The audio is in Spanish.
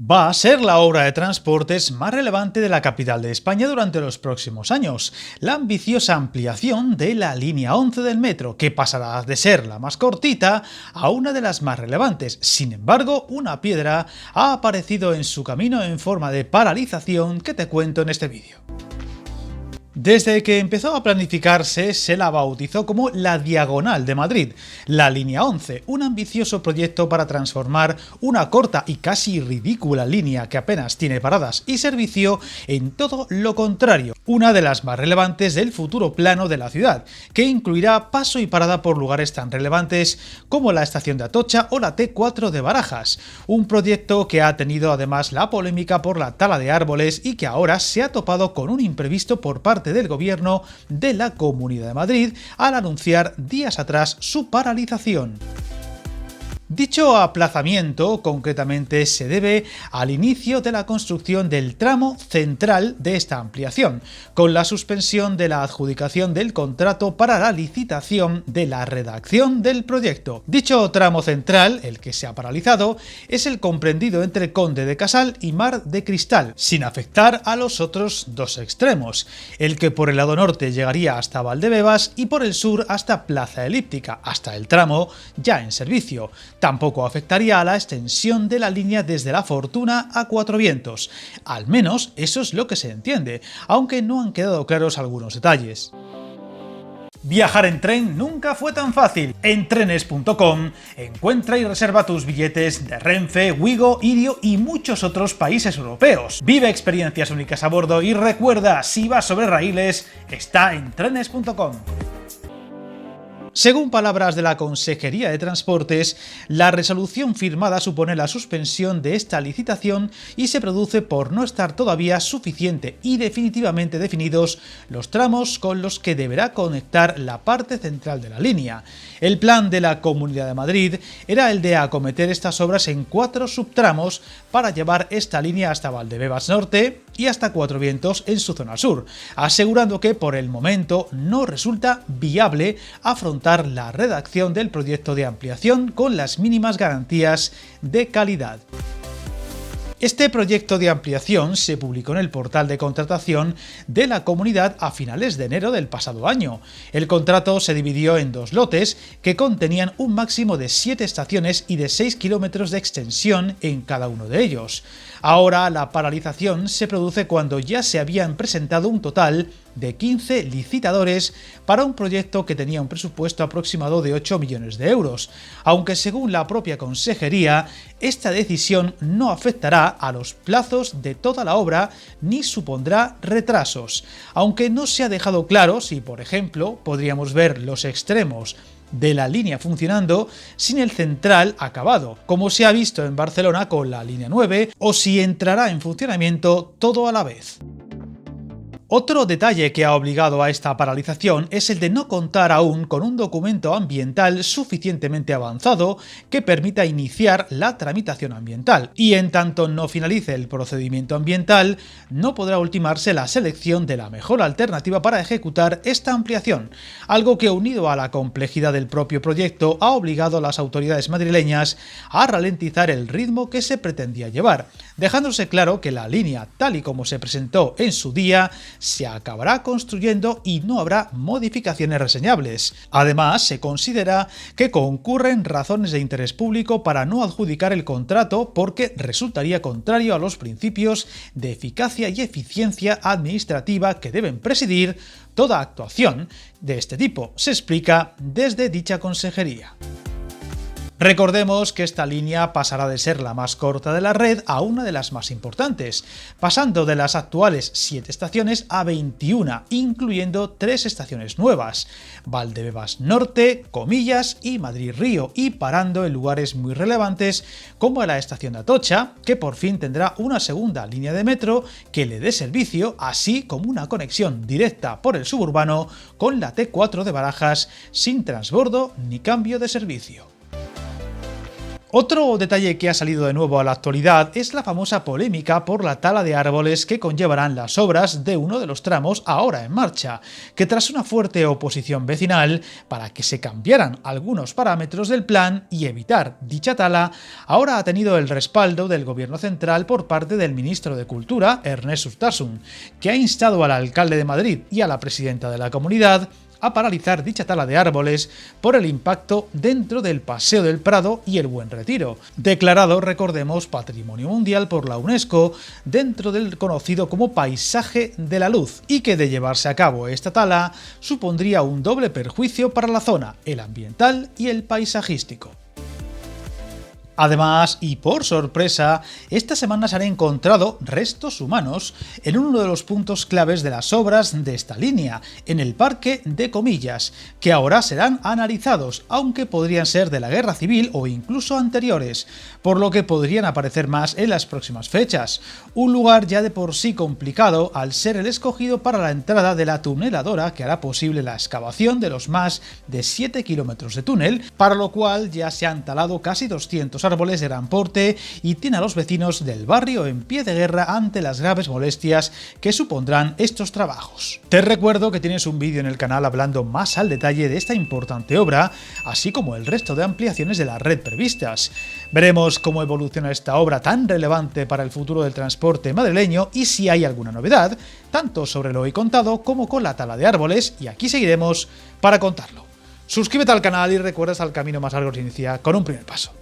Va a ser la obra de transportes más relevante de la capital de España durante los próximos años, la ambiciosa ampliación de la línea 11 del metro, que pasará de ser la más cortita a una de las más relevantes. Sin embargo, una piedra ha aparecido en su camino en forma de paralización que te cuento en este vídeo. Desde que empezó a planificarse, se la bautizó como la Diagonal de Madrid, la línea 11, un ambicioso proyecto para transformar una corta y casi ridícula línea que apenas tiene paradas y servicio en todo lo contrario, una de las más relevantes del futuro plano de la ciudad, que incluirá paso y parada por lugares tan relevantes como la estación de Atocha o la T4 de Barajas, un proyecto que ha tenido además la polémica por la tala de árboles y que ahora se ha topado con un imprevisto por parte del gobierno de la Comunidad de Madrid al anunciar días atrás su paralización. Dicho aplazamiento concretamente se debe al inicio de la construcción del tramo central de esta ampliación, con la suspensión de la adjudicación del contrato para la licitación de la redacción del proyecto. Dicho tramo central, el que se ha paralizado, es el comprendido entre Conde de Casal y Mar de Cristal, sin afectar a los otros dos extremos, el que por el lado norte llegaría hasta Valdebebas y por el sur hasta Plaza Elíptica, hasta el tramo ya en servicio. Tampoco afectaría a la extensión de la línea desde La Fortuna a Cuatro Vientos. Al menos eso es lo que se entiende, aunque no han quedado claros algunos detalles. Viajar en tren nunca fue tan fácil. En trenes.com encuentra y reserva tus billetes de Renfe, Wigo, Irio y muchos otros países europeos. Vive experiencias únicas a bordo y recuerda, si vas sobre raíles, está en trenes.com. Según palabras de la Consejería de Transportes, la resolución firmada supone la suspensión de esta licitación y se produce por no estar todavía suficiente y definitivamente definidos los tramos con los que deberá conectar la parte central de la línea. El plan de la Comunidad de Madrid era el de acometer estas obras en 4 subtramos para llevar esta línea hasta Valdebebas Norte y hasta Cuatro Vientos en su zona sur, asegurando que por el momento no resulta viable afrontar la redacción del proyecto de ampliación con las mínimas garantías de calidad. Este proyecto de ampliación se publicó en el portal de contratación de la comunidad a finales de enero del pasado año. El contrato se dividió en 2 lotes que contenían un máximo de 7 estaciones y de 6 kilómetros de extensión en cada uno de ellos. Ahora la paralización se produce cuando ya se habían presentado un total de 15 licitadores para un proyecto que tenía un presupuesto aproximado de 8 millones de euros, aunque según la propia consejería, esta decisión no afectará a los plazos de toda la obra ni supondrá retrasos, aunque no se ha dejado claro si, por ejemplo, podríamos ver los extremos de la línea funcionando sin el central acabado, como se ha visto en Barcelona con la línea 9, o si entrará en funcionamiento todo a la vez. Otro detalle que ha obligado a esta paralización es el de no contar aún con un documento ambiental suficientemente avanzado que permita iniciar la tramitación ambiental, y en tanto no finalice el procedimiento ambiental, no podrá ultimarse la selección de la mejor alternativa para ejecutar esta ampliación, algo que unido a la complejidad del propio proyecto ha obligado a las autoridades madrileñas a ralentizar el ritmo que se pretendía llevar, dejándose claro que la línea, tal y como se presentó en su día, se acabará construyendo y no habrá modificaciones reseñables. Además, se considera que concurren razones de interés público para no adjudicar el contrato porque resultaría contrario a los principios de eficacia y eficiencia administrativa que deben presidir toda actuación de este tipo, se explica desde dicha consejería. Recordemos que esta línea pasará de ser la más corta de la red a una de las más importantes, pasando de las actuales 7 estaciones a 21, incluyendo 3 estaciones nuevas, Valdebebas Norte, Comillas y Madrid Río, y parando en lugares muy relevantes como la estación de Atocha, que por fin tendrá una segunda línea de metro que le dé servicio, así como una conexión directa por el suburbano con la T4 de Barajas sin transbordo ni cambio de servicio. Otro detalle que ha salido de nuevo a la actualidad es la famosa polémica por la tala de árboles que conllevarán las obras de uno de los tramos ahora en marcha, que tras una fuerte oposición vecinal para que se cambiaran algunos parámetros del plan y evitar dicha tala, ahora ha tenido el respaldo del Gobierno central por parte del ministro de Cultura, Ernest Urtasun, que ha instado al alcalde de Madrid y a la presidenta de la comunidad a paralizar dicha tala de árboles por el impacto dentro del Paseo del Prado y el Buen Retiro, declarado, recordemos, Patrimonio Mundial por la UNESCO dentro del conocido como Paisaje de la Luz, y que de llevarse a cabo esta tala supondría un doble perjuicio para la zona, el ambiental y el paisajístico. Además, y por sorpresa, esta semana se han encontrado restos humanos en uno de los puntos claves de las obras de esta línea, en el Parque de Comillas, que ahora serán analizados, aunque podrían ser de la Guerra Civil o incluso anteriores, por lo que podrían aparecer más en las próximas fechas. Un lugar ya de por sí complicado al ser el escogido para la entrada de la tuneladora que hará posible la excavación de los más de 7 kilómetros de túnel, para lo cual ya se han talado casi 200 árboles de gran porte y tiene a los vecinos del barrio en pie de guerra ante las graves molestias que supondrán estos trabajos. Te recuerdo que tienes un vídeo en el canal hablando más al detalle de esta importante obra, así como el resto de ampliaciones de la red previstas. Veremos cómo evoluciona esta obra tan relevante para el futuro del transporte madrileño y si hay alguna novedad, tanto sobre lo hoy contado como con la tala de árboles, y aquí seguiremos para contarlo. Suscríbete al canal y recuerda que el camino más largo se inicia con un primer paso.